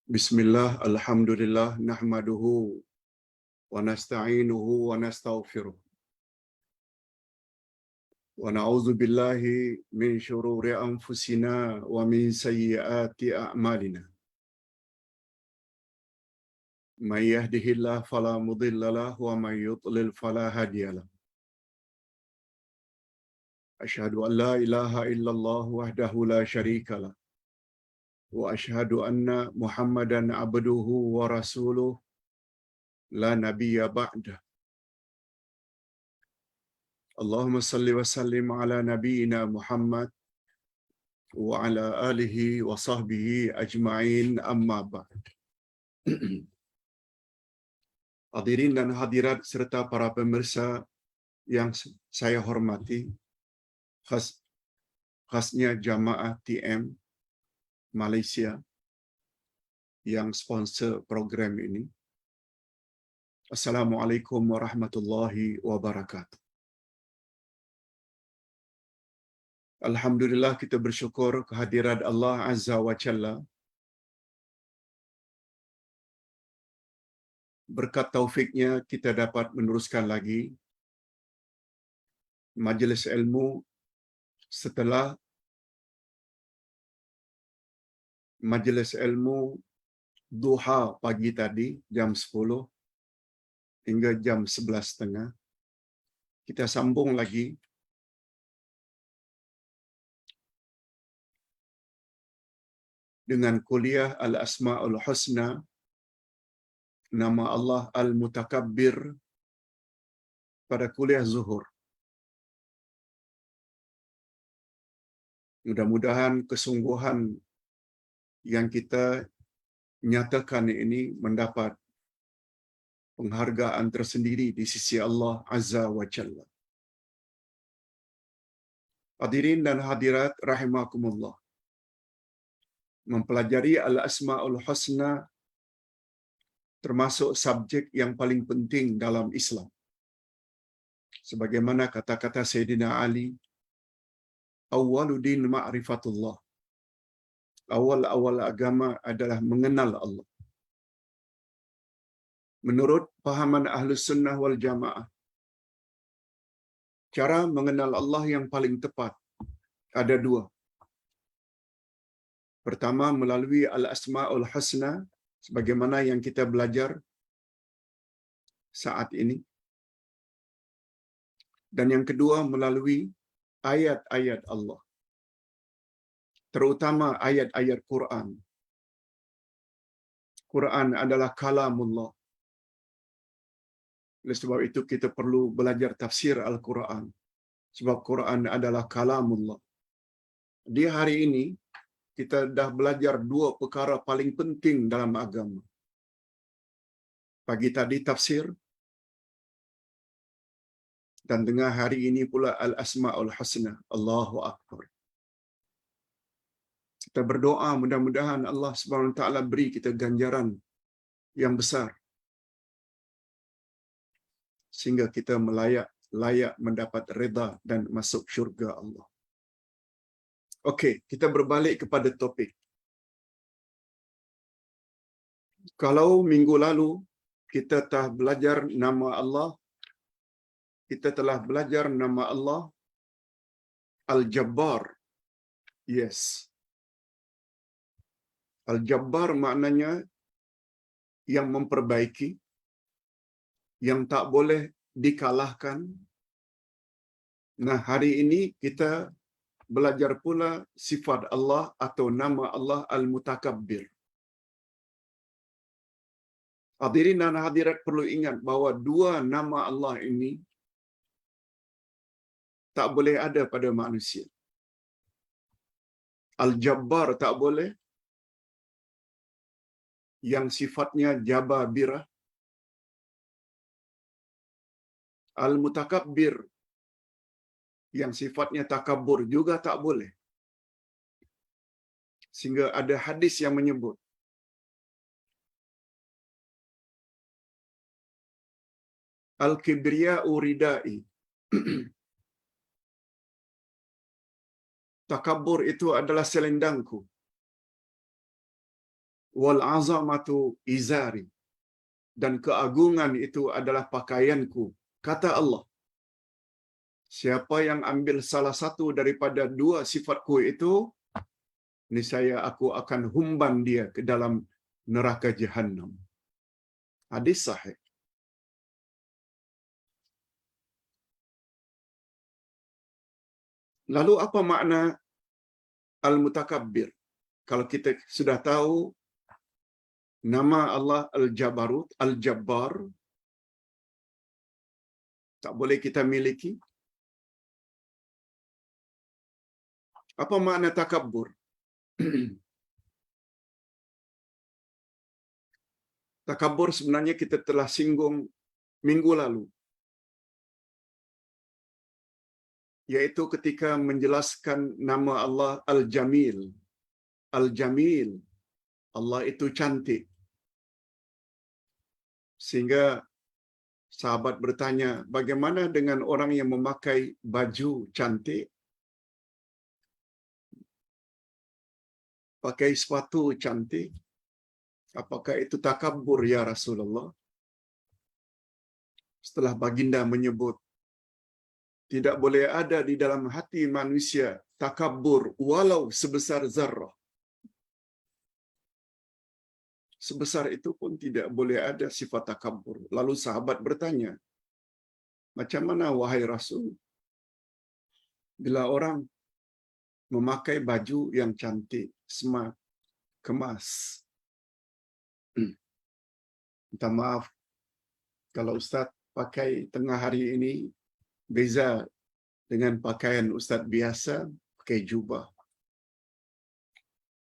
Bismillah, alhamdulillah, nahmaduhu, wa nasta'inuhu, wa nastaghfiruh. Wa na'udzu billahi min syururi anfusina wa min sayyiati a'malina. May yahdihillahu fala mudilla lahu wa may yudlil fala hadiya lahu. Asyhadu an la ilaha illallah wahdahu la syarika lah. Wa asyhadu anna Muhammadan abduhu wa rasuluh la nabiyya ba'dah. Allahumma salli wa sallim ala nabiyyina Muhammad wa ala alihi wa sahbihi ajma'in amma ba'd. Hadirin dan hadirat serta para pemirsa yang saya hormati, khasnya jamaah TM Malaysia yang sponsor program ini. Assalamualaikum warahmatullahi wabarakatuh. Alhamdulillah, kita bersyukur kehadirat Allah Azza wa Jalla. Berkat taufiknya kita dapat meneruskan lagi majlis ilmu setelah majlis ilmu duha pagi tadi jam 10 hingga jam 11.30. Kita sambung lagi dengan kuliah Al-Asma'ul Husna, nama Allah Al-Mutakabbir, pada kuliah Zuhur. Mudah-mudahan kesungguhan yang kita nyatakan ini mendapat penghargaan tersendiri di sisi Allah Azza wa Jalla. Hadirin dan hadirat rahimakumullah. Mempelajari Al-Asma'ul Husna termasuk subjek yang paling penting dalam Islam. Sebagaimana kata-kata Sayyidina Ali, awwaluddin ma'rifatullah. Awal-awal agama adalah mengenal Allah. Menurut pahaman Ahlus Sunnah wal Jamaah, cara mengenal Allah yang paling tepat ada dua. Pertama, melalui Al-Asma'ul Husna, sebagaimana yang kita belajar saat ini. Dan yang kedua, melalui ayat-ayat Allah, terutama ayat-ayat Quran. Quran adalah kalamullah. Oleh sebab itu kita perlu belajar tafsir Al-Quran, sebab Quran adalah kalamullah. Di hari ini kita dah belajar dua perkara paling penting dalam agama. Pagi tadi tafsir, dan tengah hari ini pula Al-Asma'ul Husna. Allahu Akbar. Kita berdoa mudah-mudahan Allah Subhanahu Wa Taala beri kita ganjaran yang besar, sehingga kita layak mendapat redha dan masuk syurga Allah. Okey, kita berbalik kepada topik. Kalau minggu lalu kita telah belajar nama Allah, kita telah belajar nama Allah Al-Jabbar. Yes. Al-Jabbar maknanya yang memperbaiki, yang tak boleh dikalahkan. Nah, hari ini kita belajar pula sifat Allah atau nama Allah Al-Mutakabbir. Hadirin dan hadirat perlu ingat bahawa dua nama Allah ini tak boleh ada pada manusia. Al-Jabbar tak boleh, yang sifatnya jababirah. Al-Mutakabbir, yang sifatnya takabur, juga tak boleh. Sehingga ada hadis yang menyebut, Al-Kibriya'u ridai. Takabur itu adalah selendangku. wal azamatu izari, dan keagungan itu adalah pakaianku, kata Allah. Siapa yang ambil salah satu daripada dua sifatku itu, niscaya aku akan humban dia ke dalam neraka Jahannam. Hadis sahih. Lalu apa makna al-mutakabbir? Kalau kita sudah tahu nama Allah Al-Jabarut, Al-Jabbar, tak boleh kita miliki. Apa makna takabbur? Takabbur sebenarnya kita telah singgung minggu lalu, yaitu ketika menjelaskan nama Allah Al-Jamil. Al-Jamil, Allah itu cantik. Sehingga sahabat bertanya, bagaimana dengan orang yang memakai baju cantik, pakai sepatu cantik? Apakah itu takabbur ya Rasulullah? Setelah baginda menyebut, tidak boleh ada di dalam hati manusia takabbur walau sebesar zarrah. Sebesar itu pun tidak boleh ada sifat takabbur. Lalu sahabat bertanya, macam mana wahai Rasul, bila orang memakai baju yang cantik, smart, kemas? Minta maaf kalau Ustaz pakai tengah hari ini beza dengan pakaian Ustaz biasa, pakai jubah.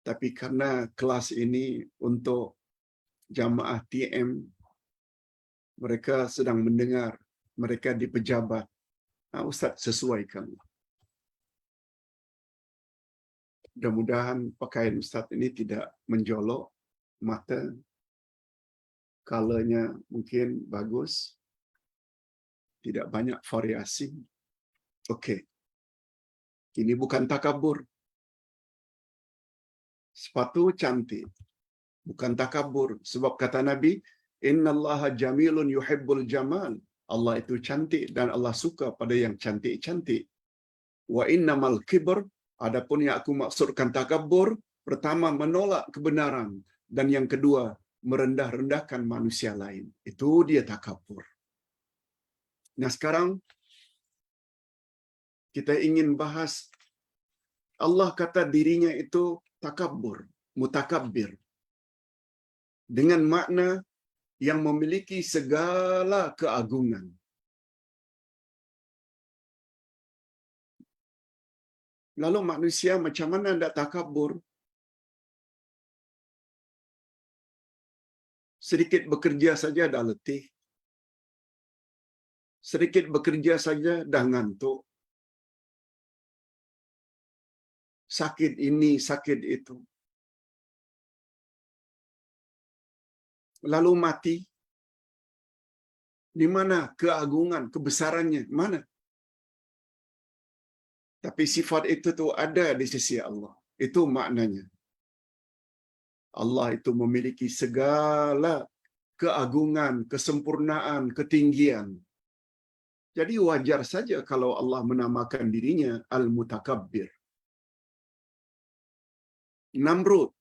Tapi karena kelas ini untuk jamaah TM, mereka sedang mendengar, mereka di pejabat. Ustaz sesuaikan. Mudah-mudahan pakaian Ustaz ini tidak menjolok mata. Colornya mungkin bagus. Tidak banyak variasi. Okey. Ini bukan takabur. Sepatu cantik. Bukan takabur. Sebab kata Nabi, Innallaha jamilun yuhibbul jamal. Allah itu cantik dan Allah suka pada yang cantik-cantik. Wa innamal kibr, adapun yang aku maksudkan takabur, pertama menolak kebenaran dan yang kedua merendah-rendahkan manusia lain. Itu dia takabur. Nah sekarang kita ingin bahas Allah kata dirinya itu takabur, mutakabbir. Dengan makna yang memiliki segala keagungan. Lalu manusia macam mana hendak takabur? Sedikit bekerja saja dah letih. Sedikit bekerja saja dah ngantuk. Sakit ini, sakit itu. Lalu mati. Di mana keagungan, kebesarannya? Mana? Tapi sifat itu tu ada di sisi Allah. Itu maknanya. Allah itu memiliki segala keagungan, kesempurnaan, ketinggian. Jadi wajar saja kalau Allah menamakan dirinya Al-Mutakabbir. Namrud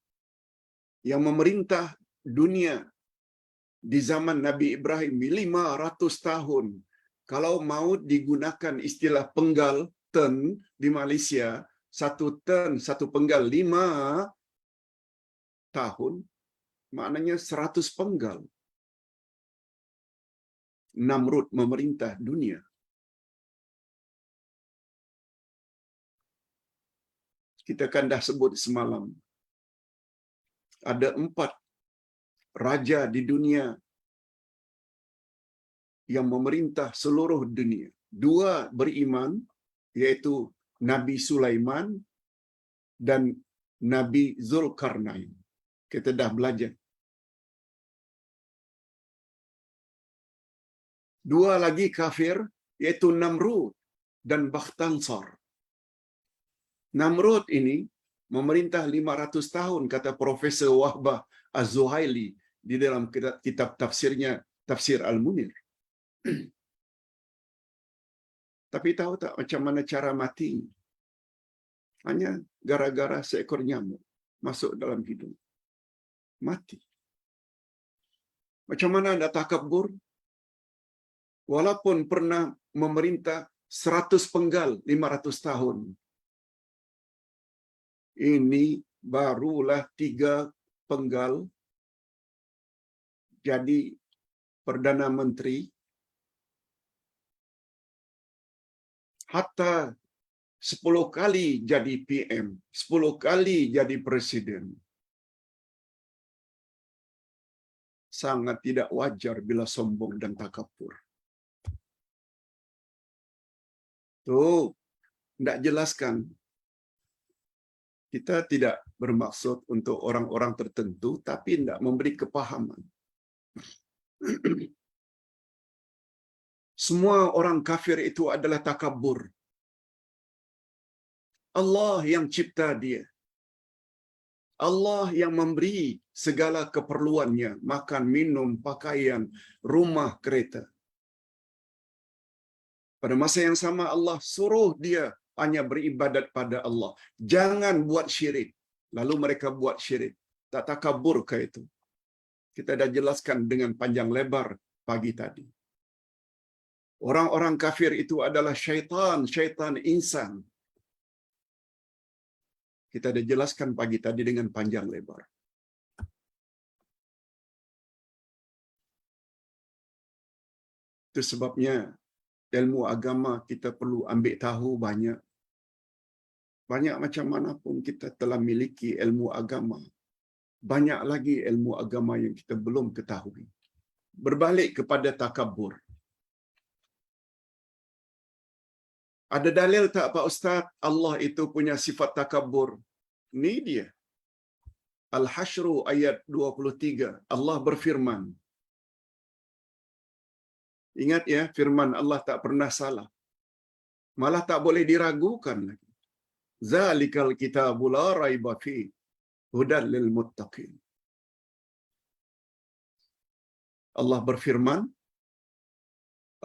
yang memerintah dunia di zaman Nabi Ibrahim 500 tahun. Kalau mau digunakan istilah penggal ten di Malaysia, satu ten, satu penggal 5 tahun, maknanya 100 penggal. Namrud memerintah dunia. Kita kan dah sebut semalam. Ada 4 raja di dunia yang memerintah seluruh dunia. 2 beriman, yaitu Nabi Sulaiman dan Nabi Zulkarnain. Kita dah belajar. 2 lagi kafir, yaitu Namrud dan Bakhtansar. Namrud ini memerintah 500 tahun, kata Profesor Wahbah Az-Zuhaili di dalam kitab tafsirnya, Tafsir Al-Munir. Tapi tahu tak macam mana cara mati? Hanya gara-gara seekor nyamuk masuk dalam hidung. Mati. Macam mana anda takabur? Walaupun pernah memerintah 100 penggal 500 tahun. Ini barulah 3 penggal jadi Perdana Menteri. Hatta 10 kali jadi PM, 10 kali jadi Presiden. Sangat tidak wajar bila sombong dan takabur. Tuh, tidak jelaskan. Kita tidak bermaksud untuk orang-orang tertentu, tapi tidak memberi kepahaman. Semua orang kafir itu adalah takabur. Allah yang cipta dia. Allah yang memberi segala keperluannya, makan, minum, pakaian, rumah, kereta. Pada masa yang sama Allah suruh dia hanya beribadat pada Allah. Jangan buat syirik. Lalu mereka buat syirik. Tak takabur ke itu? Kita dah jelaskan dengan panjang lebar pagi tadi. Orang-orang kafir itu adalah syaitan insan. Kita dah jelaskan pagi tadi dengan panjang lebar. Itu sebabnya ilmu agama kita perlu ambil tahu banyak. Banyak macam mana pun kita telah miliki ilmu agama. Banyak lagi ilmu agama yang kita belum ketahui. Berbalik kepada takabur. Ada dalil tak Pak Ustaz Allah itu punya sifat takabur? Ini dia. Al-Hasyru ayat 23. Allah berfirman. Ingat ya, firman Allah tak pernah salah. Malah tak boleh diragukan lagi. Zalikal kitabu la raiba fi hudan lil muttaqin. Allah berfirman,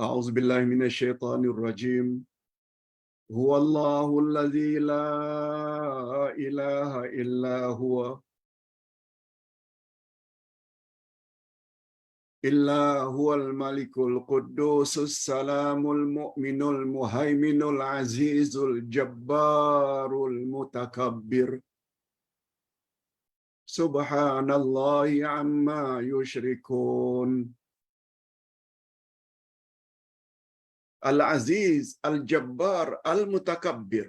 A'udzubillahi minasyaitonir rajim. Huwallahu allazi la ilaha illa huwa illa huwal malikul quddusus salamul mu'minul muhaiminul azizul jabbarul mutakabbir. Subhanallahi amma yushrikun. Al-Aziz, Al-Jabbar, Al-Mutakabbir.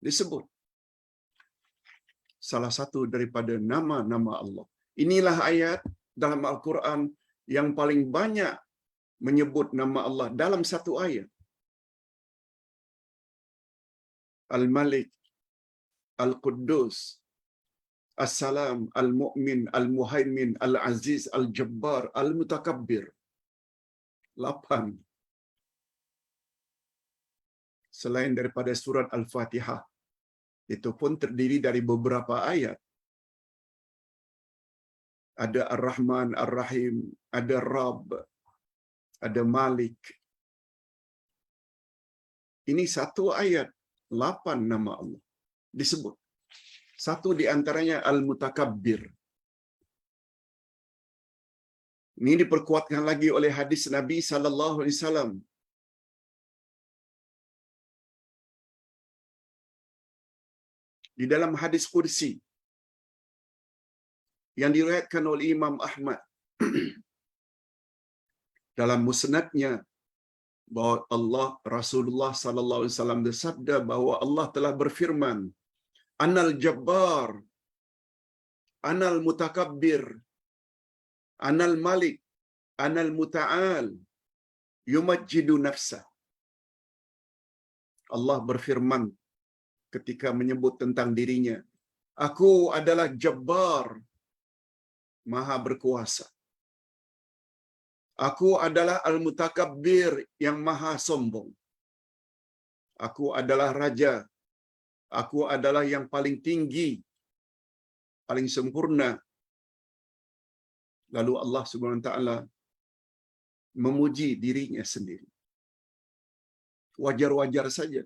Disebut. Salah satu daripada nama-nama Allah. Inilah ayat dalam Al-Quran yang paling banyak menyebut nama Allah dalam satu ayat. Al-Malik, Al-Quddus, As-Salam, Al-Mu'min, Al-Muhaimin, Al-Aziz, Al-Jabbar, Al-Mutakabbir. 8. Selain daripada surat Al-Fatihah. Itu pun terdiri dari beberapa ayat. Ada Ar-Rahman, Ar-Rahim, ada Rabb, ada Malik. Ini satu ayat, 8 nama Allah disebut. Satu di antaranya Al-Mutakabbir. Ini diperkuatkan lagi oleh hadis Nabi sallallahu alaihi wasallam. Di dalam hadis kursi yang diriwayatkan oleh Imam Ahmad dalam musnadnya, bahwa Allah Rasulullah sallallahu alaihi wasallam bersabda bahwa Allah telah berfirman, Anal Jabbar, Anal Mutakabbir, Anal Malik, Anal Muta'al, yumajjidu nafsa. Allah berfirman ketika menyebut tentang dirinya, Aku adalah Jabbar, Maha berkuasa. Aku adalah Al-Mutakabbir, yang maha sombong. Aku adalah Raja Aku adalah yang paling tinggi, paling sempurna. Lalu Allah Subhanahu wa taala memuji dirinya sendiri. Wajar-wajar saja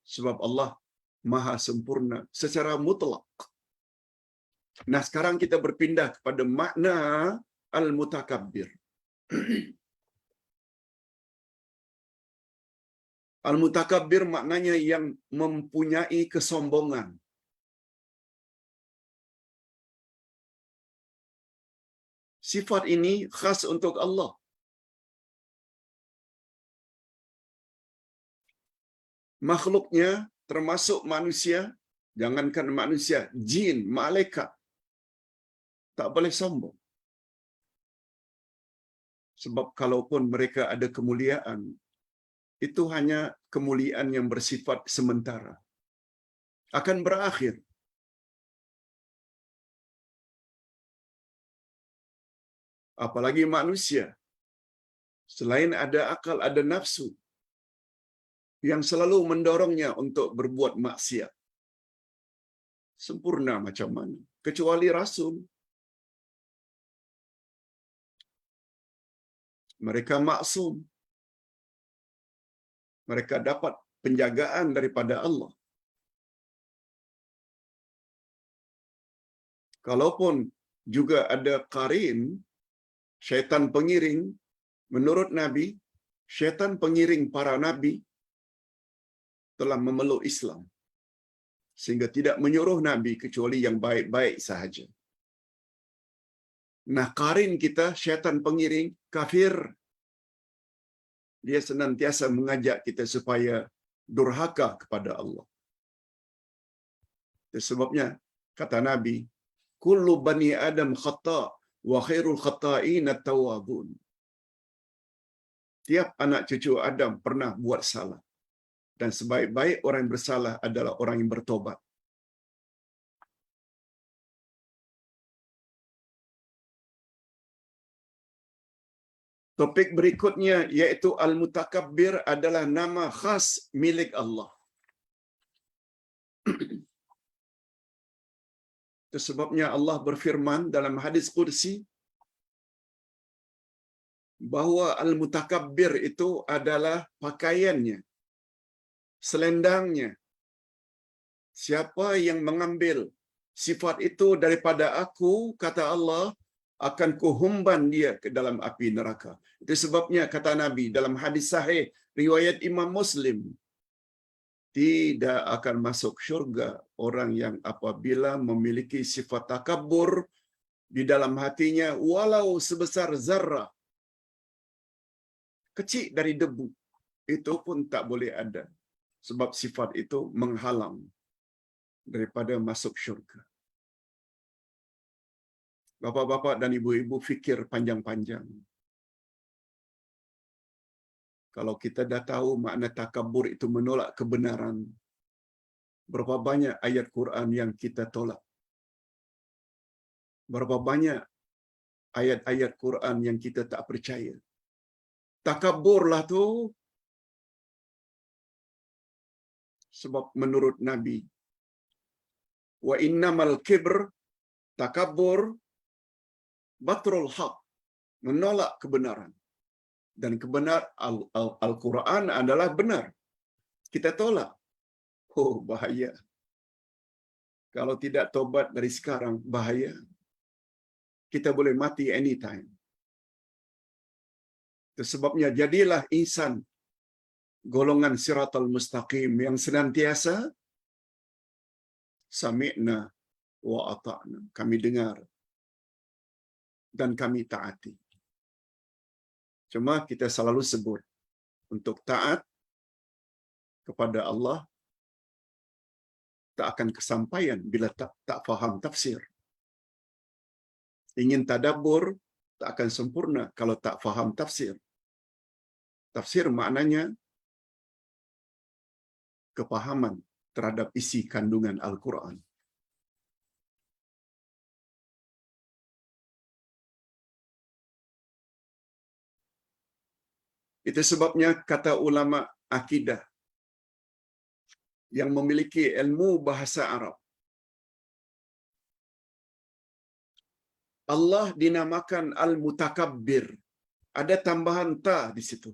sebab Allah Maha sempurna secara mutlak. Nah, sekarang kita berpindah kepada makna al-mutakabbir. Al-mutakabbir maknanya yang mempunyai kesombongan. Sifat ini khas untuk Allah. Makhluknya termasuk manusia, jangankan manusia, jin, malaikat, tak boleh sombong. Sebab kalaupun mereka ada kemuliaan, itu hanya kemuliaan yang bersifat sementara. Akan berakhir. Apalagi manusia, selain ada akal, ada nafsu, yang selalu mendorongnya untuk berbuat maksiat. Sempurna macam mana? Kecuali Rasul. Mereka maksum. Mereka dapat penjagaan daripada Allah. Kalaupun juga ada qarin, syaitan pengiring, menurut Nabi, syaitan pengiring para Nabi telah memeluk Islam. Sehingga tidak menyuruh Nabi kecuali yang baik-baik sahaja. Nah, qarin kita, syaitan pengiring, kafir. Dia senantiasa mengajak kita supaya durhaka kepada Allah. Itu sebabnya, kata Nabi, kullu bani Adam khata' wa khairul khata'in at-tawwabun. Tiap anak cucu Adam pernah buat salah. Dan sebaik-baik orang yang bersalah adalah orang yang bertobat. Topik berikutnya yaitu Al-Mutakabbir adalah nama khas milik Allah. Itu sebabnya Allah berfirman dalam hadis Qudsi bahawa Al-Mutakabbir itu adalah pakaiannya, selendangnya. Siapa yang mengambil sifat itu daripada aku, kata Allah, akan kuhumban dia ke dalam api neraka. Itu sebabnya kata Nabi dalam hadis sahih riwayat Imam Muslim, tidak akan masuk syurga orang yang apabila memiliki sifat takabur di dalam hatinya walau sebesar zarrah, kecil dari debu, itu pun tak boleh ada. Sebab sifat itu menghalang daripada masuk syurga. Bapak-bapak dan ibu-ibu fikir panjang-panjang. Kalau kita dah tahu makna takabur itu menolak kebenaran, berapa banyak ayat Quran yang kita tolak? Berapa banyak ayat-ayat Quran yang kita tak percaya? Takaburlah tu sebab menurut Nabi, wa innamal kibr, takabur, batrul haq, menolak kebenaran. Dan Al-Quran adalah benar. Kita tolak. Oh, bahaya. Kalau tidak tobat dari sekarang, bahaya. Kita boleh mati anytime. Itu sebabnya jadilah insan golongan siratal mustaqim yang senantiasa sami'na wa ata'na. Kami dengar dan kami taati. Cuma kita selalu sebut untuk taat kepada Allah tak akan kesampaian bila tak faham tafsir. Ingin tadabbur tak akan sempurna kalau tak faham tafsir. Tafsir maknanya kepahaman terhadap isi kandungan Al-Quran. Itu sebabnya kata ulama akidah, yang memiliki ilmu bahasa Arab. Allah dinamakan Al-Mutakabbir. Ada tambahan ta di situ.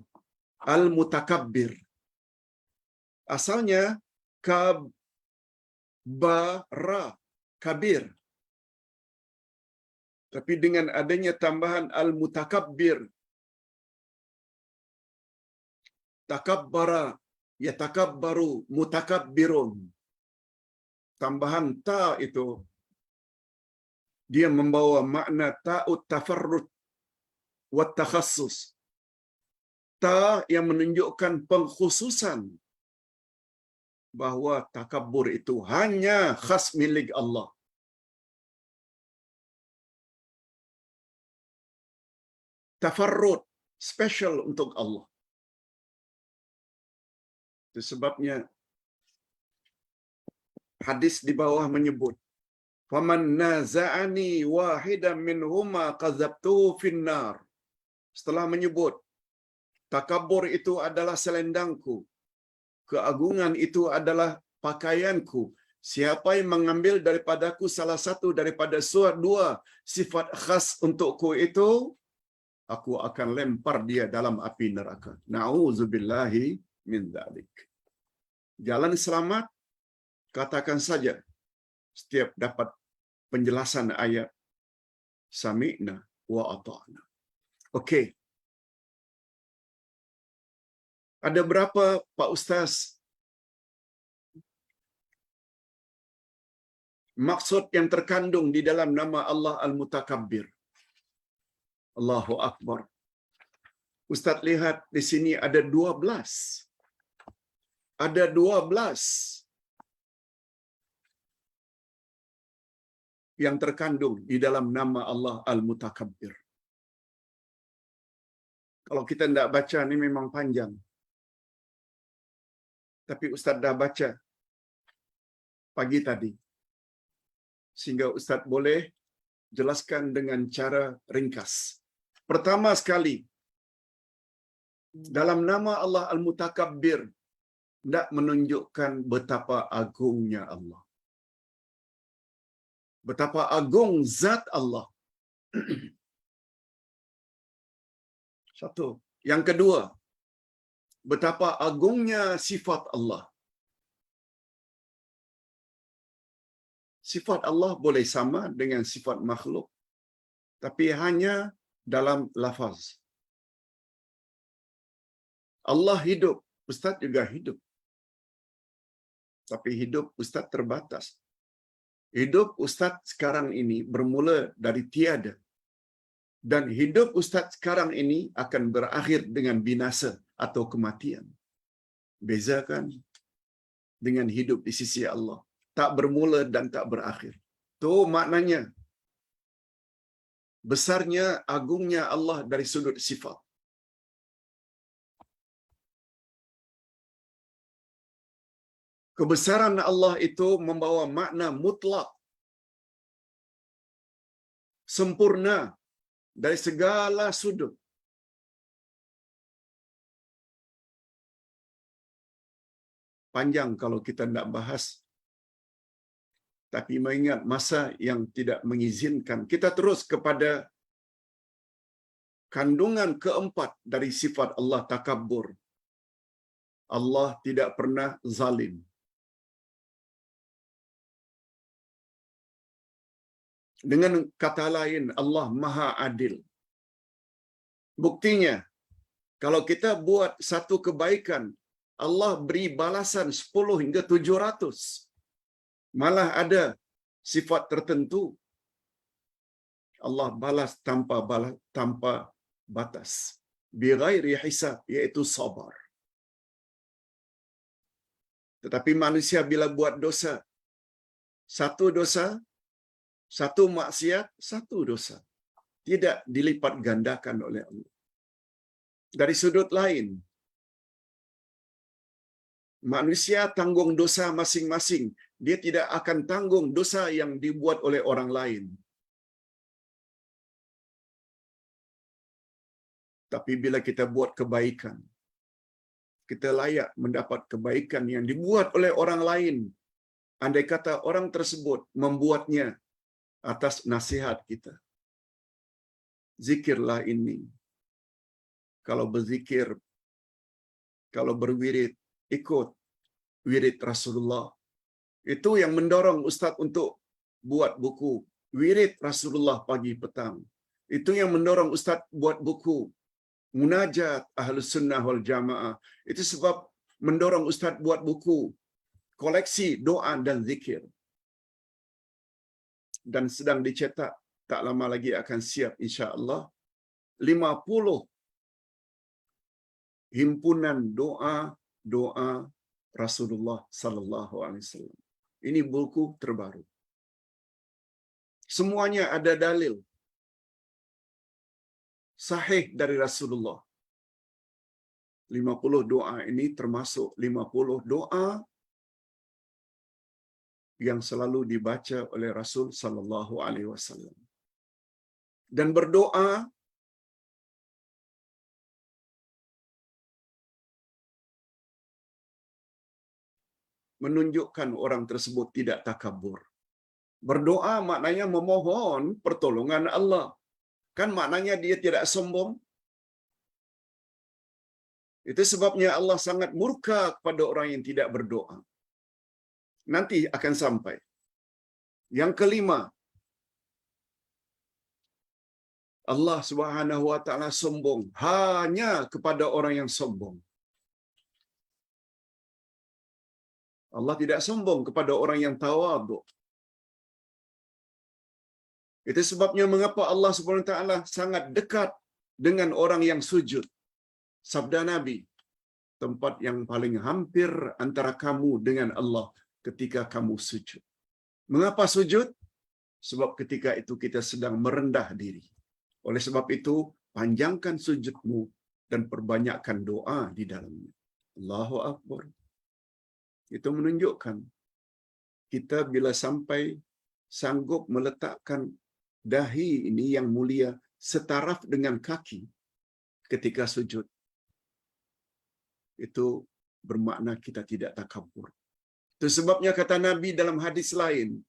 Al-Mutakabbir. Asalnya kabara, kabir. Tapi dengan adanya tambahan Al-Mutakabbir, takabbara, yatakabbaru, mutakabbirun. Tambahan ta itu dia membawa makna ta'ut tafarrud wa takhassus. Ta yang menunjukkan pengkhususan bahawa takabbur itu hanya khas milik Allah. Tafarrud special untuk Allah. Itu sebabnya hadis di bawah menyebut, "Faman naza'ani wahidan minhuma qadzabtuhu finnar." Setelah menyebut takabbur itu adalah selendangku, keagungan itu adalah pakaianku. Siapa yang mengambil daripadaku salah satu daripada dua sifat khas untukku itu, aku akan lempar dia dalam api neraka. Na'udzubillahi min dzalik. Jalan selamat, katakan saja setiap dapat penjelasan ayat sami'na wa ata'na. Okey. Ada berapa Pak Ustaz maksud yang terkandung di dalam nama Allah Al-Mutakabbir? Allahu Akbar. Ustaz lihat di sini ada 12. Ada 12 yang terkandung di dalam nama Allah Al-Mutakabbir. Kalau kita tidak baca ini memang panjang. Tapi Ustaz dah baca pagi tadi. Sehingga Ustaz boleh jelaskan dengan cara ringkas. Pertama sekali, dalam nama Allah Al-Mutakabbir tidak menunjukkan betapa agungnya Allah. Betapa agung zat Allah. Satu. Yang kedua, betapa agungnya sifat Allah. Sifat Allah boleh sama dengan sifat makhluk, tapi hanya dalam lafaz. Allah hidup, Ustaz juga hidup. Tapi hidup Ustaz terbatas. Hidup Ustaz sekarang ini bermula dari tiada. Dan hidup Ustaz sekarang ini akan berakhir dengan binasa atau kematian. Bezakan dengan hidup di sisi Allah. Tak bermula dan tak berakhir. Itu maknanya besarnya, agungnya Allah dari sudut sifat. Kebesaran Allah itu membawa makna mutlak, sempurna dari segala sudut. Panjang kalau kita nak bahas, tapi mengingat masa yang tidak mengizinkan, kita terus kepada kandungan keempat dari sifat Allah takabbur. Allah tidak pernah zalim. Dengan kata lain, Allah Maha Adil. Buktinya, kalau kita buat satu kebaikan, Allah beri balasan 10 hingga 700. Malah ada sifat tertentu Allah balas tanpa batas. Bighairi hisab, iaitu sabar. Tetapi manusia bila buat dosa, satu maksiat, satu dosa, tidak dilipat gandakan oleh Allah. Dari sudut lain, manusia tanggung dosa masing-masing. Dia tidak akan tanggung dosa yang dibuat oleh orang lain. Tapi bila kita buat kebaikan, kita layak mendapat kebaikan yang dibuat oleh orang lain. Andai kata orang tersebut membuatnya atas nasihat kita. Zikirlah ini. Kalau berzikir, kalau berwirid, ikut wirid Rasulullah. Itu yang mendorong Ustaz untuk buat buku wirid Rasulullah pagi petang. Itu yang mendorong Ustaz buat buku Munajat Ahlus Sunnah wal Jamaah. Itu sebab mendorong Ustaz buat buku koleksi doa dan zikir. Dan sedang dicetak, tak lama lagi akan siap insya-Allah 50 himpunan doa Rasulullah sallallahu alaihi wasallam. Ini buku terbaru. Semuanya ada dalil sahih dari Rasulullah. 50 doa ini termasuk 50 doa yang selalu dibaca oleh Rasul sallallahu alaihi wasallam. Dan berdoa menunjukkan orang tersebut tidak takabur. Berdoa maknanya memohon pertolongan Allah. Kan maknanya dia tidak sombong. Itu sebabnya Allah sangat murka kepada orang yang tidak berdoa. Nanti akan sampai. Yang kelima, Allah Subhanahu wa taala sombong hanya kepada orang yang sombong. Allah tidak sombong kepada orang yang tawadhu. Itu sebabnya mengapa Allah Subhanahu wa taala sangat dekat dengan orang yang sujud. Sabda Nabi, tempat yang paling hampir antara kamu dengan Allah ketika kamu sujud. Mengapa sujud? Sebab ketika itu kita sedang merendah diri. Oleh sebab itu, panjangkan sujudmu dan perbanyakkan doa di dalamnya. Allahu Akbar. Itu menunjukkan kita bila sampai sanggup meletakkan dahi ini yang mulia setaraf dengan kaki ketika sujud. Itu bermakna kita tidak takabur. Itu sebabnya kata Nabi dalam hadis lain,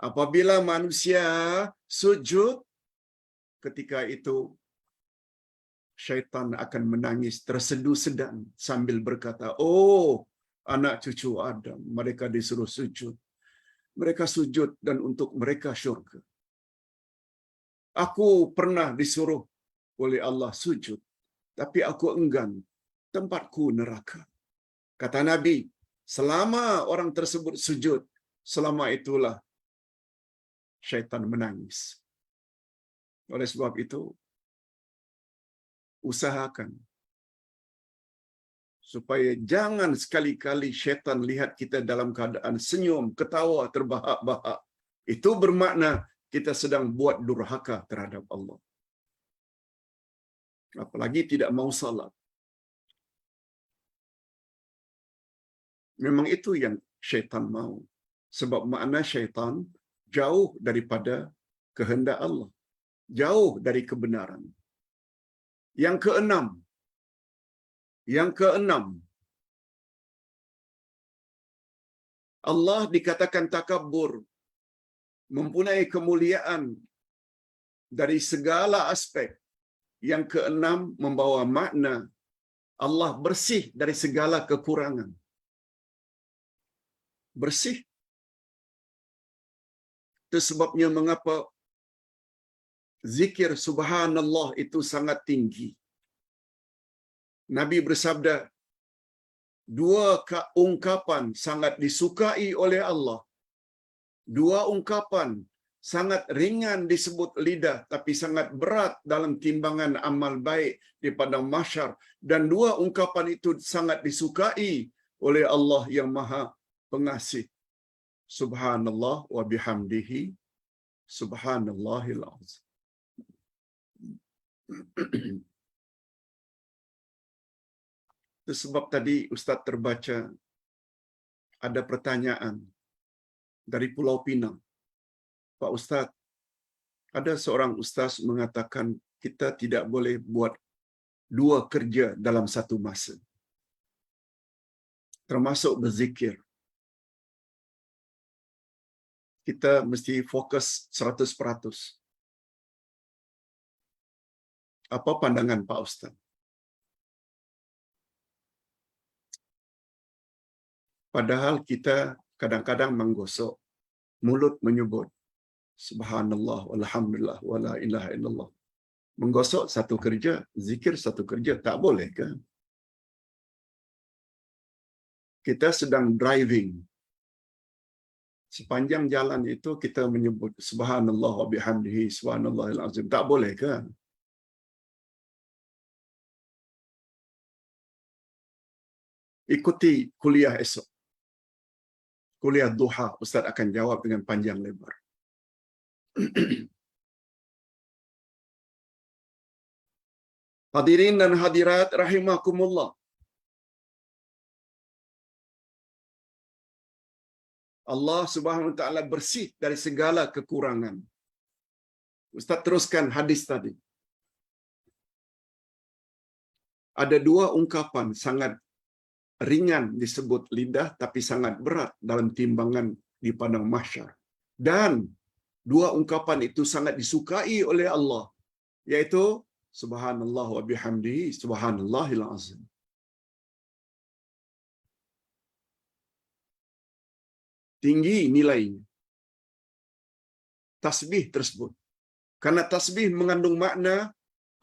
apabila manusia sujud, ketika itu syaitan akan menangis tersedu-sedan sambil berkata, "Oh, anak cucu Adam, mereka disuruh sujud. Mereka sujud dan untuk mereka syurga. Aku pernah disuruh oleh Allah sujud, tapi aku enggan, tempatku neraka." Kata Nabi, selama orang tersebut sujud, selama itulah syaitan menangis. Oleh sebab itu, usahakan supaya jangan sekali-kali syaitan lihat kita dalam keadaan senyum, ketawa, terbahak-bahak. Itu bermakna kita sedang buat durhaka terhadap Allah. Apalagi tidak mau salat. Memang itu yang syaitan mau. Sebab makna syaitan jauh daripada kehendak Allah. Jauh dari kebenaran. Yang keenam, Allah dikatakan takabur, mempunyai kemuliaan dari segala aspek. Yang keenam membawa makna Allah bersih dari segala kekurangan. Bersih. Itu sebabnya mengapa zikir subhanallah itu sangat tinggi. Nabi bersabda, dua ungkapan sangat disukai oleh Allah. Dua ungkapan sangat ringan disebut lidah, tapi sangat berat dalam timbangan amal baik di padang mahsyar. Dan dua ungkapan itu sangat disukai oleh Allah yang Maha Pengasih. Subhanallah wa bihamdihi, subhanallahil azim. Itu sebab tadi Ustaz terbaca ada pertanyaan dari Pulau Pinang. Pak Ustaz, ada seorang ustaz mengatakan kita tidak boleh buat dua kerja dalam satu masa. termasuk berzikir. Kita mesti fokus 100%. Apa pandangan Pak Ustaz? Padahal kita kadang-kadang menggosok, mulut menyebut subhanallah walhamdulillah wala ilaha illallah. Menggosok satu kerja, zikir satu kerja, tak boleh ke? Kita sedang driving. Sepanjang jalan itu kita menyebut subhanallah wa bihamdihi subhanallahil azim. Tak boleh ke? Ikuti kuliah esok. Kuliah duha, Ustaz akan jawab dengan panjang lebar. Hadirin dan hadirat rahimakumullah. Allah Subhanahu wa taala bersih dari segala kekurangan. Ustaz teruskan hadis tadi. Ada dua ungkapan sangat ringan disebut lidah tapi sangat berat dalam timbangan di padang mahsyar. Dan dua ungkapan itu sangat disukai oleh Allah, yaitu subhanallah wa bihamdihi subhanallahil azim. Tinggi nilainya tasbih tersebut. Karena tasbih mengandung makna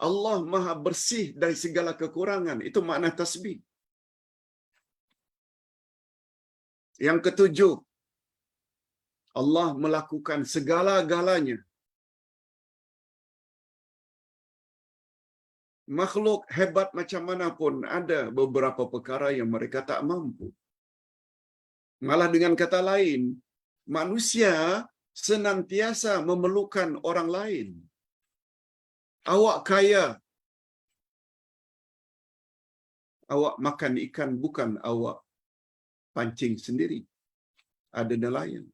Allah Maha bersih dari segala kekurangan. Itu makna tasbih. Yang ketujuh, Allah melakukan segala-galanya. Makhluk hebat macam mana pun ada beberapa perkara yang mereka tak mampu. Malah dengan kata lain, manusia senantiasa memerlukan orang lain. Awak kaya, awak makan ikan bukan awak pancing sendiri. Ada nelayan.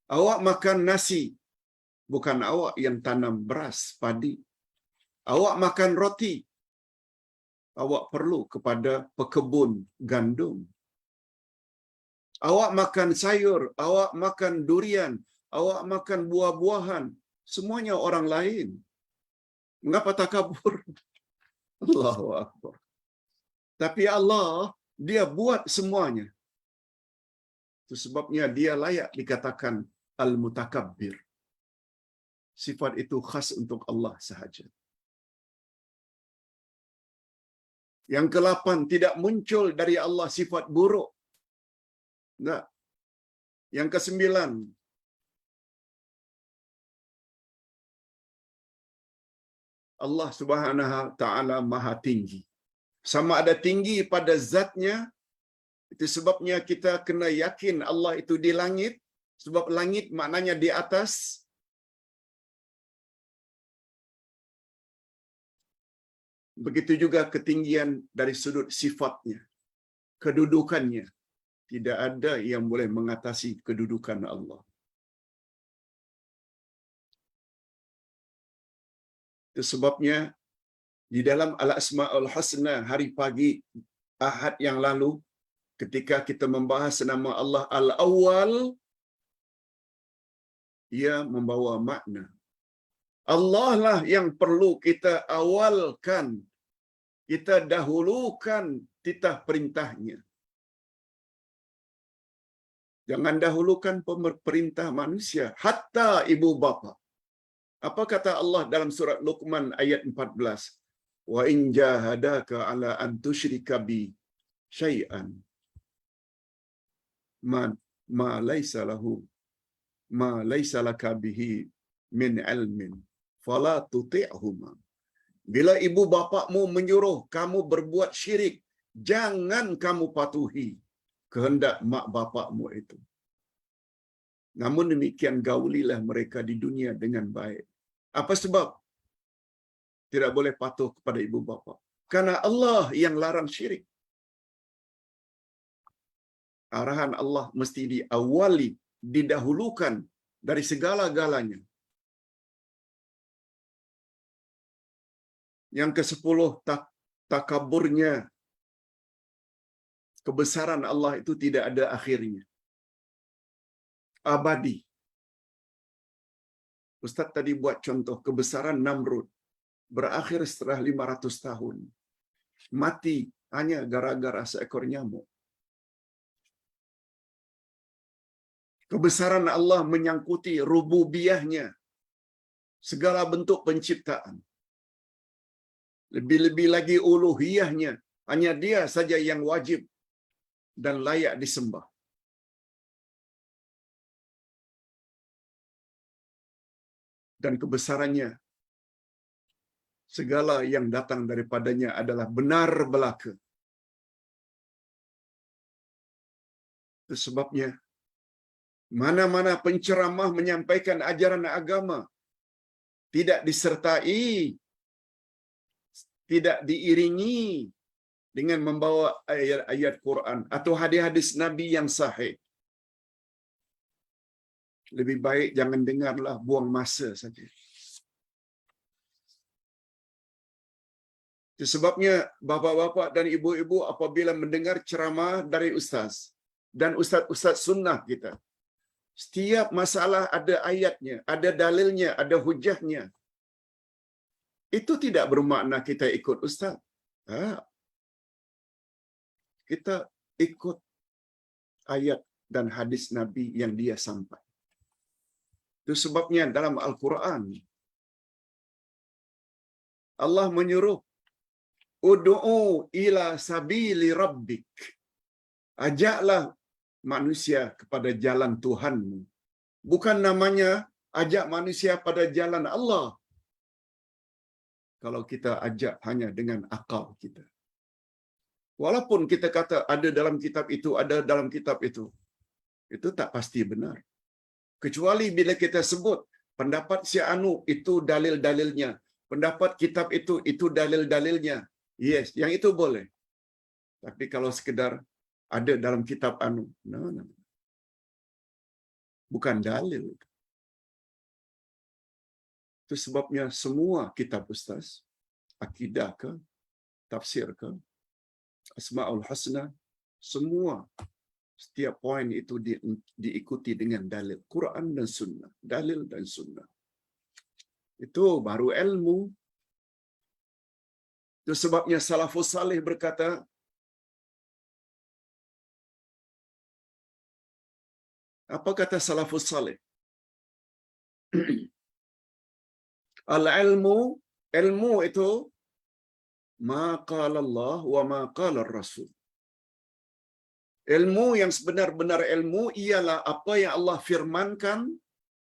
Awak makan nasi, bukan awak yang tanam beras, padi. Awak makan roti, awak perlu kepada pekebun gandum. Awak makan sayur, awak makan durian, awak makan buah-buahan, semuanya orang lain. Mengapa takabur? Allahu Akbar. Tapi Allah, dia buat semuanya. Itu sebabnya dia layak dikatakan Al-Mutakabbir. Sifat itu khas untuk Allah sahaja. Yang ke-8, tidak muncul dari Allah sifat buruk. Enggak. Yang ke-9, Allah Subhanahu wa taala Maha tinggi. Sama ada tinggi pada zatnya, itu sebabnya kita kena yakin Allah itu di langit, sebab langit maknanya di atas. Begitu juga ketinggian dari sudut sifatnya, kedudukannya. Tidak ada yang boleh mengatasi kedudukan Allah. Itu sebabnya di dalam Al-Asma'ul Husna hari pagi Ahad yang lalu, ketika kita membahas nama Allah Al-Awwal, ia membawa makna. Allah lah yang perlu kita awalkan, kita dahulukan titah perintahnya. Jangan dahulukan perintah manusia, hatta ibu bapa. Apa kata Allah dalam surat Luqman ayat 14? Wa in jahadaka ala an tusyrika bi syai'an ma laysa laka bihi min ilmin fala tuti'huma. Bila ibu bapakmu menyuruh kamu berbuat syirik, jangan kamu patuhi kehendak mak bapakmu itu. Namun demikian gaulilah mereka di dunia dengan baik. Apa sebab tidak boleh patuh kepada ibu bapa? Karena Allah yang larang syirik. Arahan Allah mesti diawali, didahulukan dari segala-galanya. Yang ke-10, takaburnya kebesaran Allah itu tidak ada akhirnya. Abadi. Ustaz tadi buat contoh kebesaran Namrud berakhir setelah 500 tahun. Mati hanya gara-gara seekor nyamuk. Kebesaran Allah menyangkuti rububiyahnya, segala bentuk penciptaan. Lebih-lebih lagi uluhiyahnya, hanya dia saja yang wajib dan layak disembah. Dan kebesarannya, segala yang datang daripadanya adalah benar belaka. Itu sebabnya, mana-mana penceramah menyampaikan ajaran agama tidak disertai, tidak diiringi dengan membawa ayat-ayat Quran atau hadis-hadis Nabi yang sahih. Lebih baik jangan dengarlah, buang masa saja. Itu sebabnya bapa-bapa dan ibu-ibu apabila mendengar ceramah dari ustaz dan ustaz-ustaz sunnah kita, setiap masalah ada ayatnya, ada dalilnya, ada hujahnya. Itu tidak bermakna kita ikut ustaz. Kita ikut ayat dan hadis Nabi yang dia sampai. Itu sebabnya dalam Al-Quran Allah menyuruh ud'u ila sabili rabbik. Ajaklah manusia kepada jalan Tuhanmu. Bukan namanya ajak manusia pada jalan Allah. Kalau kita ajak hanya dengan akal kita. Walaupun kita kata ada dalam kitab itu, ada dalam kitab itu tak pasti benar. Kecuali bila kita sebut pendapat si anu itu dalil-dalilnya, pendapat kitab itu dalil-dalilnya. Yes, yang itu boleh. Tapi kalau sekedar ada dalam kitab anu, no. Bukan dalil. Itu sebabnya semua kitab ustaz, akidah ke, tafsir ke, Asmaul Husna, semua setiap poin itu diikuti dengan dalil Quran dan Sunnah, dalil dan Sunnah. Itu baru ilmu. Itu sebabnya salafus salih berkata, apa kata salafus salih? Ilmu itu ma qala Allah wa ma qala Rasul. Ilmu yang sebenar-benar ilmu ialah apa yang Allah firmankan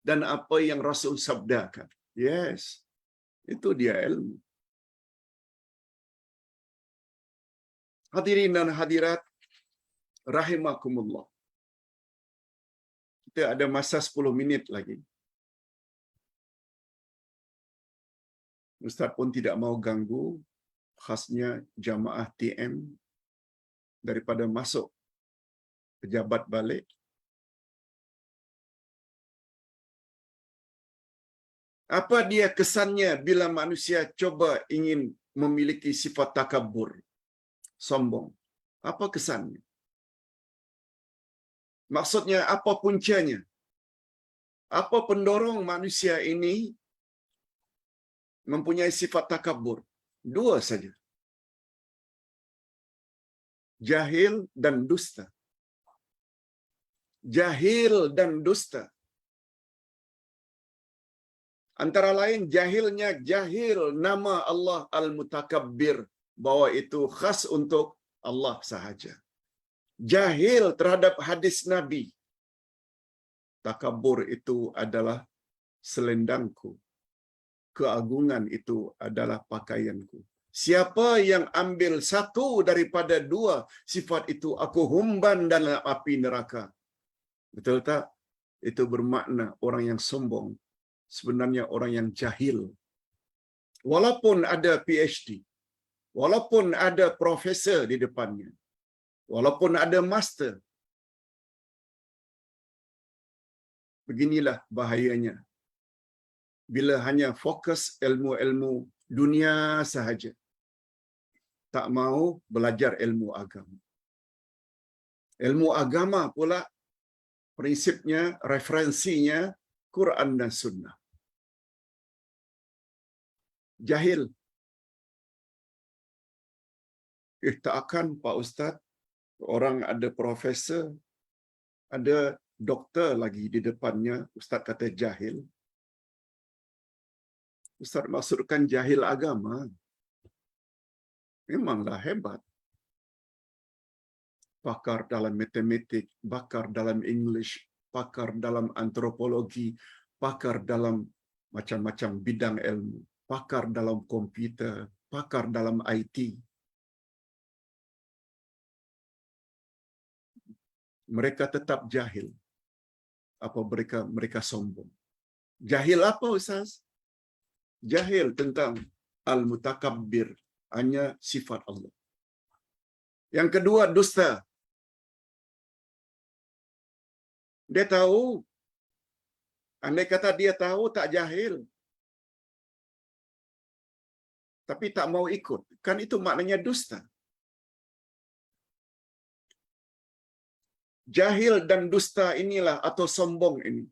dan apa yang Rasul sabdakan. Yes, itu dia ilmu. Hadirin dan hadirat rahimakumullah. Kita ada masa 10 minit lagi. Ustaz pun tidak mau ganggu, khasnya jamaah TM daripada masuk pejabat balik. Apa dia kesannya bila manusia coba ingin memiliki sifat takabur, sombong? Apa kesannya? Maksudnya apa puncanya? Apa pendorong manusia ini mempunyai sifat takabur? Dua saja. Jahil dan dusta. Jahil dan dusta. Antara lain jahilnya jahil nama Allah Al-Mutakabbir, bahwa itu khas untuk Allah sahaja. Jahil terhadap hadis Nabi. Takabur itu adalah selendangku. Keagungan itu adalah pakaianku. Siapa yang ambil satu daripada dua sifat itu, aku humban dalam api neraka. Betul tak? Itu bermakna orang yang sombong. Sebenarnya orang yang jahil. Walaupun ada PhD, walaupun ada profesor di depannya, walaupun ada master, beginilah bahayanya bila hanya fokus ilmu-ilmu dunia sahaja, tak mau belajar ilmu agama. Ilmu agama pula prinsipnya, referensinya Quran dan Sunnah. Jahil. Tak akan Pak Ustaz, orang ada profesor, ada doktor lagi di depannya, Ustaz kata jahil. Ustaz maksudkan jahil agama. Memanglah hebat. Pakar dalam matematik, pakar dalam English, pakar dalam antropologi, pakar dalam macam-macam bidang ilmu, pakar dalam komputer, pakar dalam IT. Mereka tetap jahil. Apa mereka sombong? Jahil apa Ustaz? Jahil tentang al-mutakabbir, hanya sifat Allah. Yang kedua, dusta. Dia tahu. Andai kata dia tahu, tak jahil. Tapi tak mau ikut. Kan itu maknanya dusta. Jahil dan dusta inilah, atau sombong ini,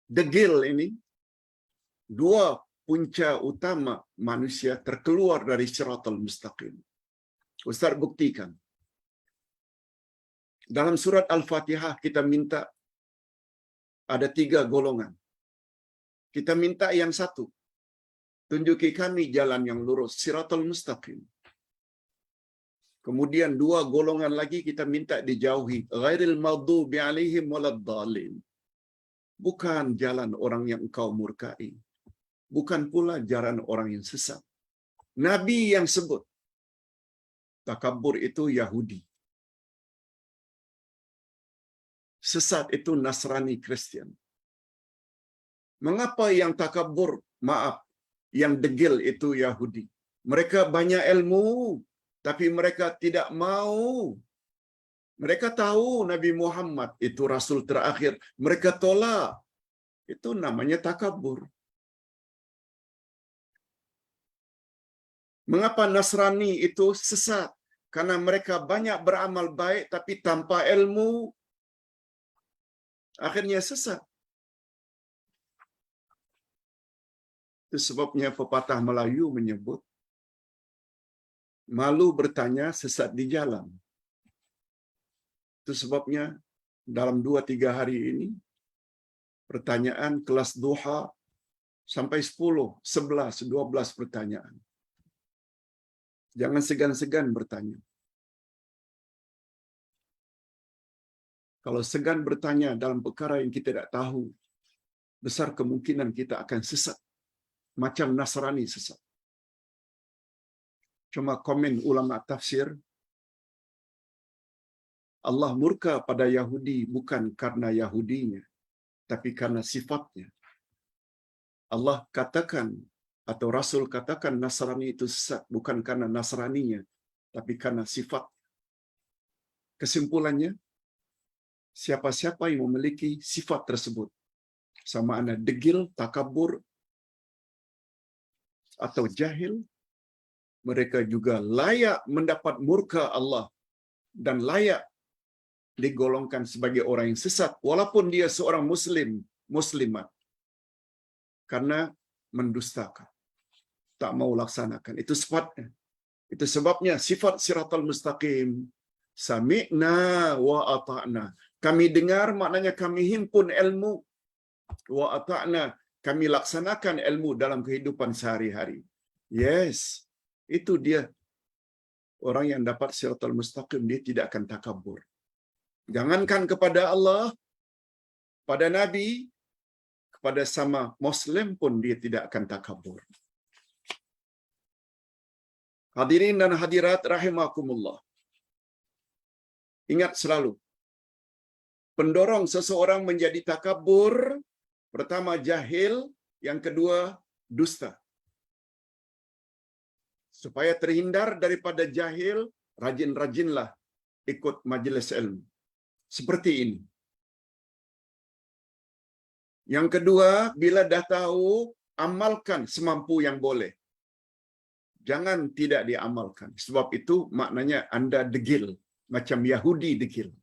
degil ini, dua punca utama manusia terkeluar dari siratal mustaqim. Ustaz buktikan. Dalam surat Al-Fatihah kita minta ada 3 golongan. Kita minta yang satu. Tunjuki kami jalan yang lurus, siratal mustaqim. Kemudian 2 golongan lagi kita minta dijauhi, ghairil maghdubi alaihim waladdallin. Bukan jalan orang yang engkau murkai. Bukan pula jalan orang yang sesat. Nabi yang sebut takabur itu Yahudi. Sesat itu Nasrani Kristian. Mengapa yang takabur, yang degil itu Yahudi? Mereka banyak ilmu, tapi mereka tidak mau. Mereka tahu Nabi Muhammad itu Rasul terakhir. Mereka tolak. Itu namanya takabur. Mengapa Nasrani itu sesat? Karena mereka banyak beramal baik tapi tanpa ilmu. Akhirnya sesat. Itu sebabnya pepatah Melayu menyebut, malu bertanya, sesat di jalan. Itu sebabnya dalam 2-3 hari ini, pertanyaan kelas duha sampai 10, 11, 12 pertanyaan. Jangan segan-segan bertanya. Kalau segan bertanya dalam perkara yang kita tidak tahu, besar kemungkinan kita akan sesat. Macam Nasrani sesat. Cuma komen ulama tafsir, Allah murka pada Yahudi bukan karena Yahudinya, tapi karena sifatnya. Allah katakan, atau Rasul katakan Nasrani itu sesat, bukan karena Nasraninya, tapi karena sifat. Kesimpulannya, siapa-siapa yang memiliki sifat tersebut, sama ada degil, takabur, atau jahil, mereka juga layak mendapat murka Allah dan layak digolongkan sebagai orang yang sesat walaupun dia seorang muslimat, karena mendustakan, tak mau laksanakan. Itu sifatnya. Itu sebabnya sifat siratal mustaqim, sami'na wa ata'na. Kami dengar maknanya kami himpun ilmu, wa ata'na, kami laksanakan ilmu dalam kehidupan sehari-hari. Yes, itu dia. Orang yang dapat siratal mustaqim, dia tidak akan takabur. Jangankan kepada Allah, pada Nabi, kepada sama Muslim pun dia tidak akan takabur. Hadirin dan hadirat rahimakumullah. Ingat selalu, pendorong seseorang menjadi takabur, pertama jahil, yang kedua dusta. Supaya terhindar daripada jahil, rajin-rajinlah ikut majelis ilmu. Seperti ini. Yang kedua, bila dah tahu, amalkan semampu yang boleh. Jangan tidak diamalkan. Sebab itu maknanya Anda degil. macam Yahudi dikira.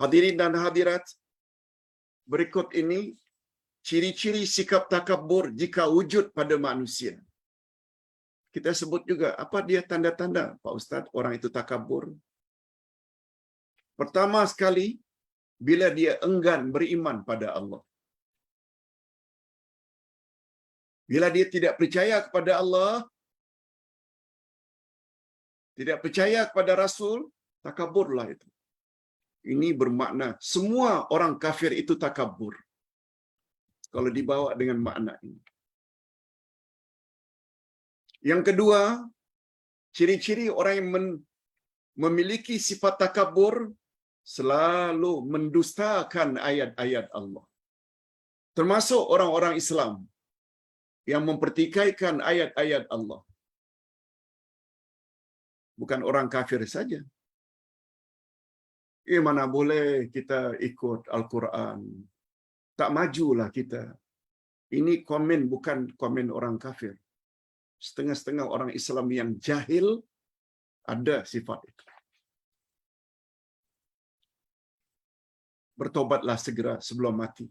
Hadirin dan hadirat, berikut ini ciri-ciri sikap takabur jika wujud pada manusia. Kita sebut juga, apa dia tanda-tanda, Pak Ustaz, orang itu takabur? Pertama sekali, bila dia enggan beriman pada Allah. Bila dia tidak percaya kepada Allah, tidak percaya kepada Rasul, takaburlah itu. Ini bermakna semua orang kafir itu takabur. Kalau dibawa dengan makna ini. Yang kedua, ciri-ciri orang yang memiliki sifat takabur selalu mendustakan ayat-ayat Allah. Termasuk orang-orang Islam yang mempertikaikan ayat-ayat Allah. Bukan orang kafir saja. Mana boleh kita ikut Al-Quran. Tak majulah kita. Ini komen bukan komen orang kafir. Setengah-setengah orang Islam yang jahil ada sifat itu. Bertobatlah segera sebelum mati.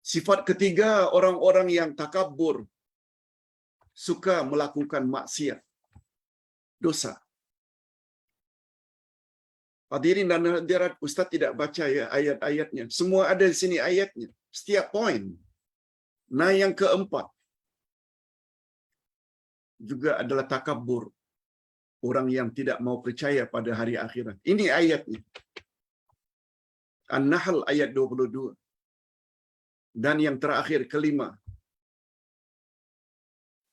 Sifat ketiga, orang-orang yang takabur, suka melakukan maksiat, dosa. Hadirin dan hadirat, Ustaz tidak baca ya ayat-ayatnya. Semua ada di sini ayatnya. Setiap poin. Nah, yang keempat juga adalah takabur. Orang yang tidak mau percaya pada hari akhirat. Ini ayatnya. An-Nahl ayat 22. Dan yang terakhir, kelima.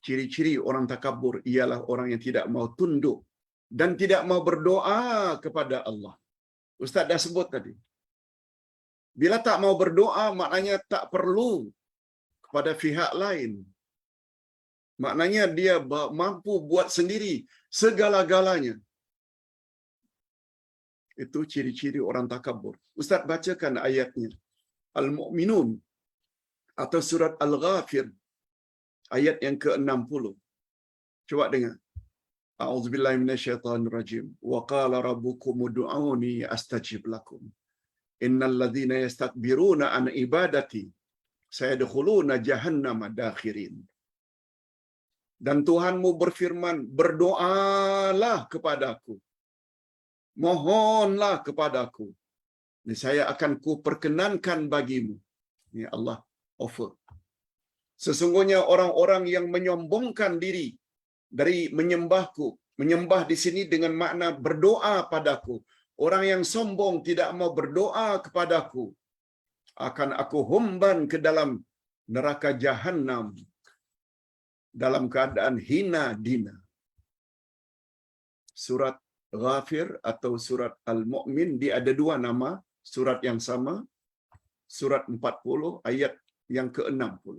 Ciri-ciri orang takabur ialah orang yang tidak mau tunduk dan tidak mau berdoa kepada Allah. Ustaz dah sebut tadi. Bila tak mau berdoa, maknanya tak perlu kepada pihak lain. Maknanya dia mampu buat sendiri segala-galanya. Itu ciri-ciri orang takabur. Ustaz bacakan ayatnya. Al-Mu'minun atau surat Al-Ghafir ayat yang ke-60. Coba dengar. A'udzubillahi minasyaitonirrajim. Wa qala rabbukum ud'uni astajib lakum. Innal ladzina yastakbiruna an ibadati sayadkhuluna jahannama dakhirin. Dan Tuhanmu berfirman, berdoalah kepadaku. Mohonlah kepadaku. Saya akan kuperkenankan bagimu. Ini Allah offer. Sesungguhnya orang-orang yang menyombongkan diri dari menyembahku, menyembah di sini dengan makna berdoa padaku. Orang yang sombong tidak mau berdoa kepadaku, akan aku humban ke dalam neraka Jahannam dalam keadaan hina dina. Surat Ghafir atau surat Al-Mu'min, dia ada dua nama surat yang sama. Surat 40 ayat yang ke-60.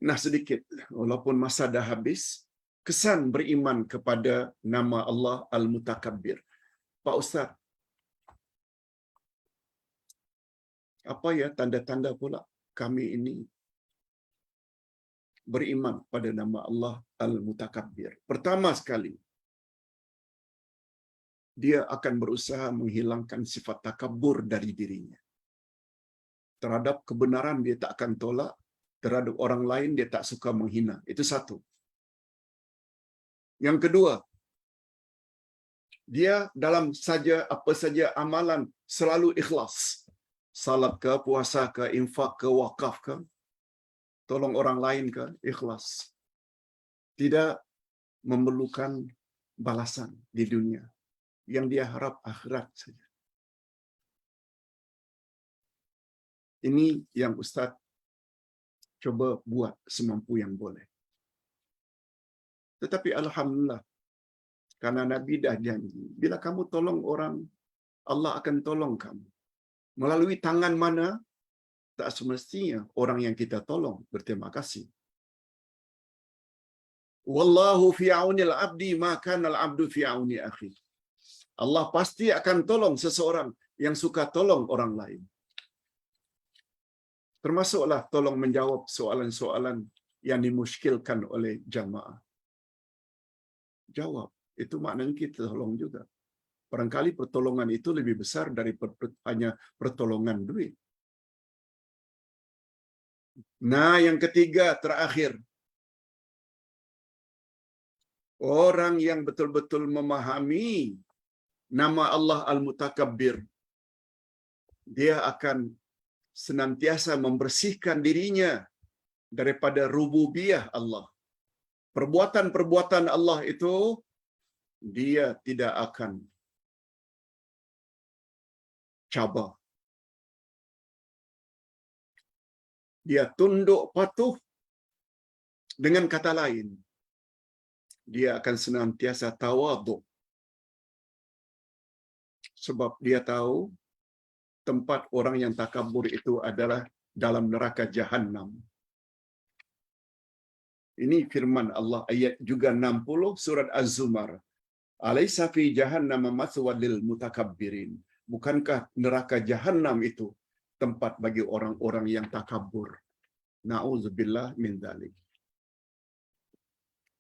Nah, sedikit, walaupun masa dah habis, kesan beriman kepada nama Allah Al-Mutakabbir. Pak Ustaz, apa ya tanda-tanda pula kami ini beriman pada nama Allah Al-Mutakabbir? Pertama sekali, dia akan berusaha menghilangkan sifat takabur dari dirinya. Terhadap kebenaran dia tak akan tolak, terhadap orang lain dia tak suka menghina. Itu satu. Yang kedua, dia dalam apa saja amalan selalu ikhlas. Salat ke, puasa ke, infak ke, wakaf ke, tolong orang lain ke, ikhlas. Tidak memerlukan balasan di dunia. Yang dia harap akhirat saja. Ini yang Ustaz coba buat semampu yang boleh. Tetapi Alhamdulillah, karena Nabi dah janji, bila kamu tolong orang, Allah akan tolong kamu. Melalui tangan mana? Tak semestinya orang yang kita tolong berterima kasih. Wallahu fi aunil abdi ma kana al-abdu fi auni akhi. Allah pasti akan tolong seseorang yang suka tolong orang lain. Termasuklah tolong menjawab soalan-soalan yang dimuskilkan oleh jamaah. Jawab. Itu maknanya kita tolong juga. Barangkali pertolongan itu lebih besar dari hanya pertolongan duit. Nah, yang ketiga, terakhir. Orang yang betul-betul memahami nama Allah Al-Mutakabbir, dia akan senantiasa membersihkan dirinya daripada rububiyah Allah. Perbuatan-perbuatan Allah itu dia tidak akan cabar. Dia tunduk patuh. Dengan kata lain, dia akan senantiasa tawaduk. Sebab dia tahu tempat orang yang takabur itu adalah dalam neraka Jahannam. Ini firman Allah ayat juga 60 surat Az-Zumar. Alaysa fi jahannam mathwal lil mutakabbirin. Bukankah neraka Jahannam itu tempat bagi orang-orang yang takabur? Na'udzubillah min dzalik.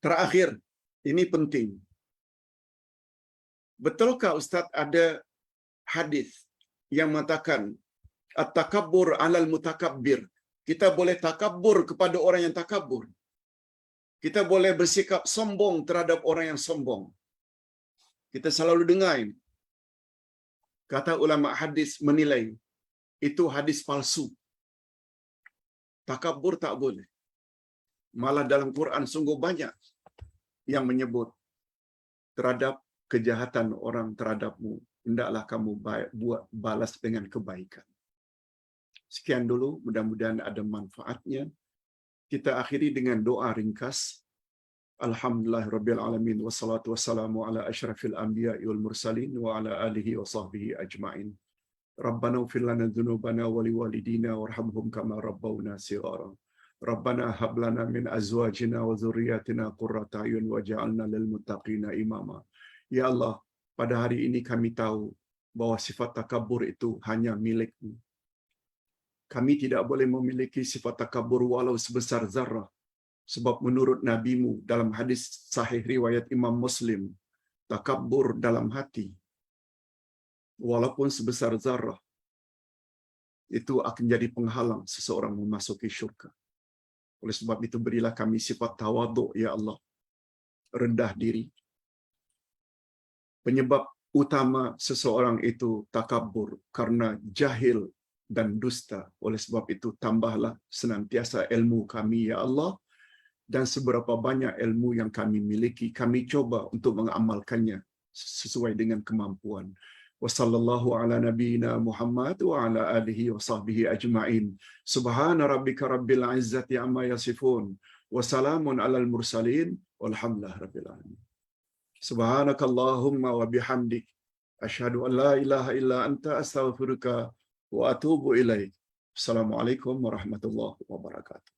Terakhir, ini penting. Betulkah Ustaz ada hadis yang mengatakan at-takabbur 'alal mutakabbir? Kita boleh takabur kepada orang yang takabur. Kita boleh bersikap sombong terhadap orang yang sombong. Kita selalu dengar ini. Kata ulama hadis menilai itu hadis palsu. Takabur tak boleh. Malah dalam Quran sungguh banyak yang menyebut terhadap kejahatan orang terhadapmu, hendaklah kamu buat balas dengan kebaikan. Sekian dulu, mudah-mudahan ada manfaatnya. Kita akhiri dengan doa ringkas. Alhamdulillahirabbil alamin wassalatu wassalamu ala asyrafil anbiya'i wal mursalin wa ala alihi wa sahbihi ajmain. Rabbana ighfir lana dzunubana wa liwalidina warhamhum kama rabbawna shighara. Rabbana hab lana min azwajina wa dzurriyyatina qurrata a'yun waj'alna lil muttaqina imama. Ya Allah, pada hari ini kami tahu bahwa sifat takabur itu hanya milik-Mu. Kami tidak boleh memiliki sifat takabur walau sebesar zarrah. Sebab menurut Nabi-Mu dalam hadis sahih riwayat Imam Muslim, takabur dalam hati, walaupun sebesar zarrah, itu akan jadi penghalang seseorang memasuki syurga. Oleh sebab itu, berilah kami sifat tawaduk, ya Allah. Rendah diri. Penyebab utama seseorang itu takabur karena jahil dan dusta. Oleh sebab itu, tambahlah senantiasa ilmu kami, ya Allah. Dan seberapa banyak ilmu yang kami miliki, kami coba untuk mengamalkannya sesuai dengan kemampuan. Wassallallahu ala nabiyyina Muhammad wa ala alihi wa sahbihi ajma'in. Subhana rabbika rabbil izzati amma yasifun. Wa salamun alal mursalin. Walhamdulillahi rabbil alamin. Subhanakallahumma wa bihamdik. Asyhadu an la ilaha illa anta astaghfiruka wa atubu ilaik. Assalamualaikum warahmatullahi wabarakatuh.